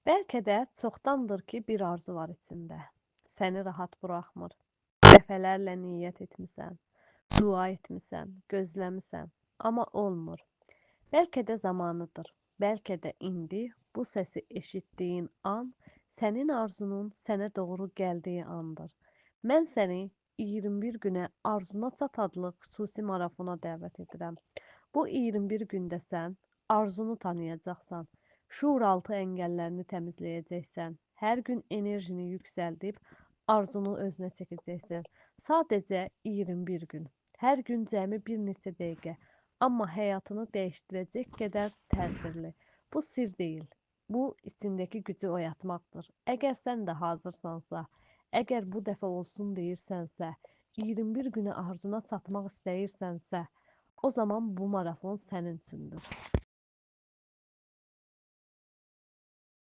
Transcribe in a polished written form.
Bəlkə də çoxdandır ki, bir arzu var içində. Səni rahat buraxmır. Dəfələrlə niyyət etmisən, dua etmisən, gözləmisən, amma olmur. Bəlkə də zamanıdır. Bəlkə də indi bu səsi eşitdiyin an sənin arzunun sənə doğru gəldiyi andır. Mən səni 21 günə Arzuna Çat adlı xüsusi marafona dəvət edirəm. Bu 21 gündə sən arzunu tanıyacaqsan. Şuuraltı əngəllərini təmizləyəcəksən. Hər gün enerjini yüksəldib arzunu özünə çəkəcəksən. Sadəcə 21 gün. Hər gün cəmi bir neçə dəqiqə, amma həyatını dəyişdirəcək qədər təsirli. Bu sir deyil. Bu içindəki gücü oyatmaqdır. Əgər sən də hazırsansa, əgər bu dəfə olsun deyirsənsə, 21 günə arzuna çatmaq istəyirsənsə, o zaman bu marafon sənin üçündür.